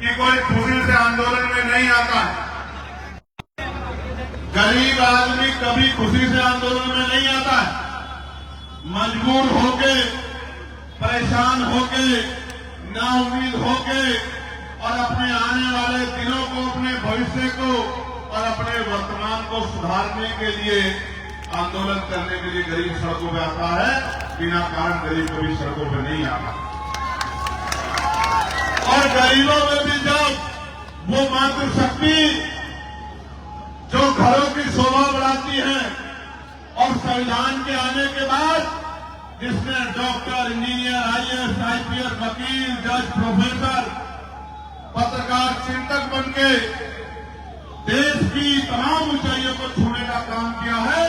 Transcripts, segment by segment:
कि कोई खुशी से आंदोलन में नहीं आता है। गरीब आदमी कभी खुशी से आंदोलन में नहीं आता है। मजबूर होके, परेशान होके, नाउम्मीद होके और अपने आने वाले दिनों को, अपने भविष्य को और अपने वर्तमान को सुधारने के लिए आंदोलन करने के लिए गरीब सड़कों पे आता है। बिना कारण गरीब कभी सड़कों पे नहीं आता। और गरीबों में भी जब वो मातृशक्ति जो घरों की शोभा बढ़ाती है और संविधान के आने के बाद जिसने डॉक्टर, इंजीनियर, आईएएस, आईपीएस, वकील, जज, प्रोफेसर, पत्रकार, चिंतक बनके देश की तमाम ऊंचाइयों को छूने का काम किया है,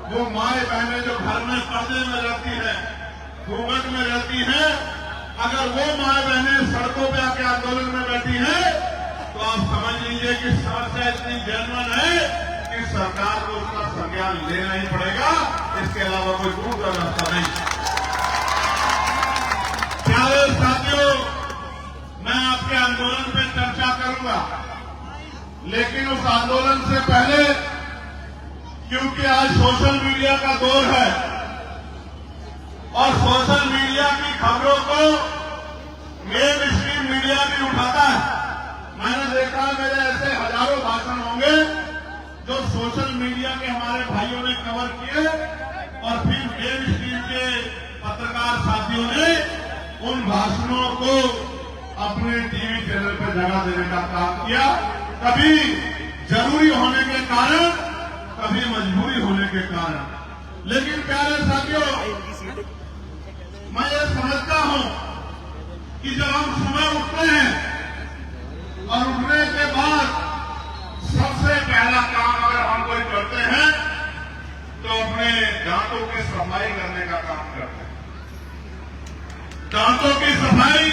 वो माए बहनें जो घर में पर्दे में रहती हैं, घूंघट में रहती हैं, अगर वो माए बहनें सड़कों पे आके आंदोलन में बैठी हैं तो आप समझ लीजिए कि समस्या इतनी जेन्युइन है कि सरकार को उसका संज्ञान लेना ही पड़ेगा। इसके अलावा कोई दूसरा रास्ता नहीं। प्यारे साथियों, मैं आपके आंदोलन पे चर्चा करूंगा, लेकिन उस आंदोलन से पहले, क्योंकि आज सोशल मीडिया का दौर है और सोशल मीडिया की खबरों को मेन स्ट्रीम मीडिया भी उठाता है। मैंने देखा मेरे ऐसे हजारों भाषण होंगे जो सोशल मीडिया के हमारे भाइयों ने कवर किए और फिर मेन स्ट्रीम के पत्रकार साथियों ने उन भाषणों को अपने टीवी चैनल पर जगह देने का काम किया। कभी जरूरी होने के कारण, कभी मजबूरी होने के कारण। लेकिन प्यारे साथियों, मैं ये समझता हूं कि जब हम सुबह उठते हैं और उठने के बाद सबसे पहला काम अगर हम कोई करते हैं तो अपने दांतों की सफाई करने का काम करते हैं। दांतों की सफाई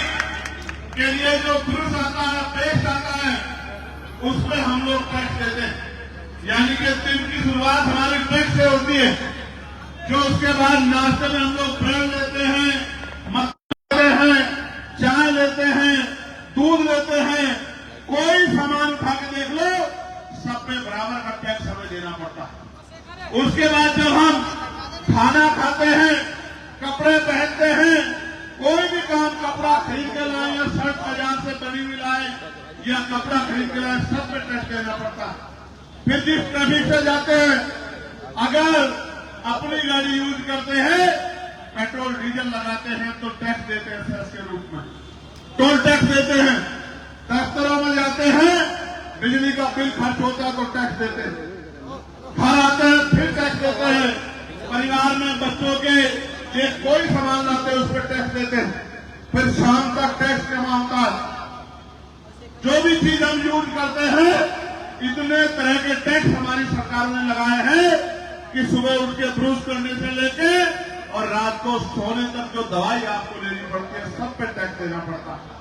के लिए जो ब्रश आता है, पेस्ट आता है, उसमें हम लोग टैक्स देते हैं। यानी कि दिन की शुरुआत हमारी टैक्स से होती है, जो उसके बाद नाश्ते में हम लोग ब्रेड लेते हैं, मक्खन लेते हैं, चाय लेते हैं, दूध लेते हैं, कोई सामान खा के देख लो, सब पे बराबर का टैक्स हमें देना पड़ता है। उसके बाद जब हम खाना खाते हैं, कपड़े पहनते हैं, कोई भी काम, कपड़ा खरीद के लाए या शर्ट बाजार से बनी हुई लाए या कपड़ा खरीद के लाए, सब पे टैक्स देना पड़ता है। फिर जिस ट्रैफिक से जाते हैं, अगर अपनी गाड़ी यूज करते हैं, पेट्रोल डीजल लगाते हैं तो टैक्स देते हैं सेस के रूप में, टोल टैक्स देते हैं। दफ्तरों में जाते हैं, बिजली का बिल खर्च होता है तो टैक्स देते हैं। घर आते हैं फिर टैक्स देते हैं। परिवार में बच्चों के ये कोई सामान लाते हैं उस पर टैक्स देते हैं। फिर शाम तक टैक्स जमा होता है। जो भी चीज हम यूज करते हैं, इतने तरह के टैक्स हमारी सरकार ने लगाए हैं कि सुबह उठ के ब्रश करने से लेके और रात को सोने तक जो दवाई आपको लेनी पड़ती है, सब पे टैक्स देना पड़ता है।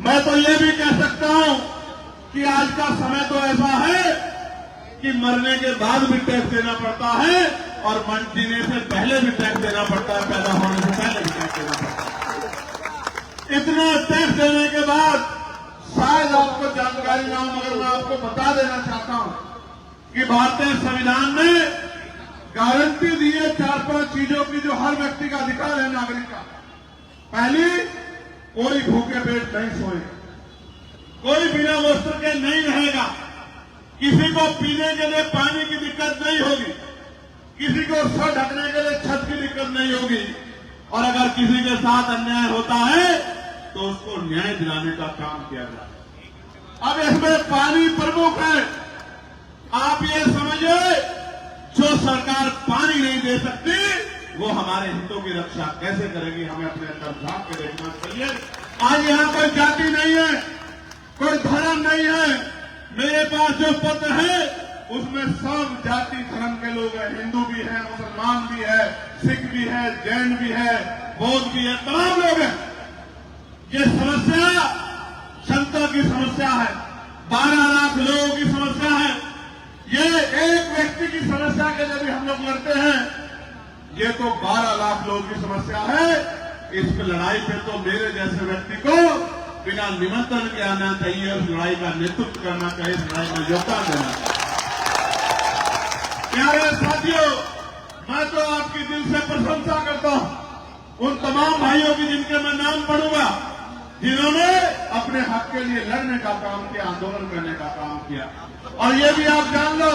मैं तो ये भी कह सकता हूं कि आज का समय तो ऐसा है कि मरने के बाद भी टैक्स देना पड़ता है और जीने से पहले भी टैक्स देना पड़ता है, पैदा होने से पहले भी टैक्स देना पड़ता है। इतना टैक्स देने के बाद शायद आपको जानकारी ना हो, मगर मैं आपको बता देना चाहता हूं कि भारतीय संविधान ने गारंटी दी है 4-5 चीजों की जो हर व्यक्ति का अधिकार है, नागरिक का। पहली, कोई भूखे पेट नहीं सोएगा, कोई बिना वस्त्र के नहीं रहेगा, किसी को पीने के लिए पानी की दिक्कत नहीं होगी, किसी को सर ढकने के लिए छत की दिक्कत नहीं होगी, और अगर किसी के साथ अन्याय होता है तो उसको न्याय दिलाने का काम किया जाए। अब इसमें पानी प्रमुख है। आप ये समझिए, जो सरकार पानी नहीं दे सकती वो हमारे हितों की रक्षा कैसे करेगी, हमें अपने अंदर झांक के देखना चाहिए। आज यहां कोई जाति नहीं है, कोई धर्म नहीं है। मेरे पास जो पत्र है उसमें सब जाति धर्म के लोग हैं, हिंदू भी है, मुसलमान भी है, सिख भी है, जैन भी है, बौद्ध भी है, तमाम लोग हैं। ये समस्या जनता की समस्या है, 12 लाख लोगों की समस्या है। ये एक व्यक्ति की समस्या के लिए भी हम लोग लड़ते हैं, ये तो 12 लाख लोगों की समस्या है। इस लड़ाई पे तो मेरे जैसे व्यक्ति को बिना निमंत्रण के आना चाहिए, उस लड़ाई का नेतृत्व करना चाहिए, इस लड़ाई में योगदान देना चाहिए। प्यारे साथियों, मैं तो आपकी दिल से प्रशंसा करता हूं उन तमाम भाइयों की जिनके मैं नाम पढ़ूंगा, जिन्होंने अपने हक के लिए लड़ने का काम किया, आंदोलन करने का काम किया। और ये भी आप जान लो,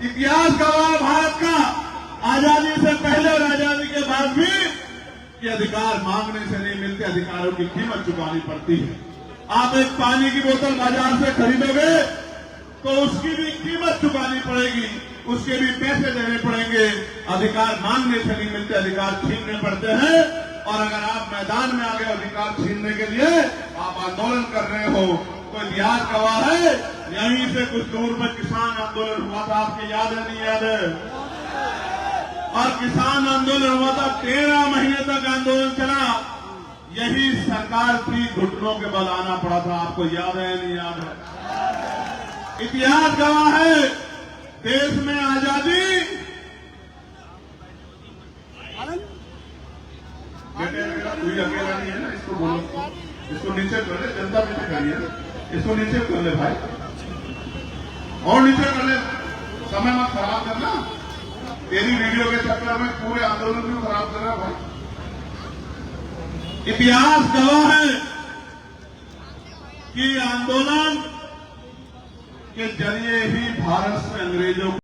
इतिहास गवाह भारत का आजादी से पहले और आजादी के बाद भी कि अधिकार मांगने से नहीं मिलते, अधिकारों की कीमत चुकानी पड़ती है। आप एक पानी की बोतल बाजार से खरीदोगे तो उसकी भी कीमत चुकानी पड़ेगी, उसके भी पैसे देने पड़ेंगे। अधिकार मांगने से नहीं मिलते, अधिकार छीनने पड़ते हैं। और अगर आप मैदान में आ गए अधिकार छीनने के लिए, आप आंदोलन कर रहे हो, तो इतिहास गवाह है। यहीं से कुछ दूर पर किसान आंदोलन हुआ था, आपकी याद है नहीं याद है? और किसान आंदोलन हुआ था, 13 महीने तक आंदोलन चला। यही सरकार थी, घुटनों के बल आना पड़ा था, आपको याद है नहीं याद है? इतिहास गवाह है, देश में आजादी बेटे मेरा कोई अकेला नहीं है ना, इसको बोलो, इसको नीचे कर ले, जनता पीछे करिए, इसको नीचे कर ले भाई, और नीचे कर ले, समय मत खराब करना। तेरी वीडियो के चक्कर में पूरे आंदोलन को खराब कर रहा भाई। इतिहास गवाह है कि आंदोलन के जरिए ही भारत से अंग्रेजों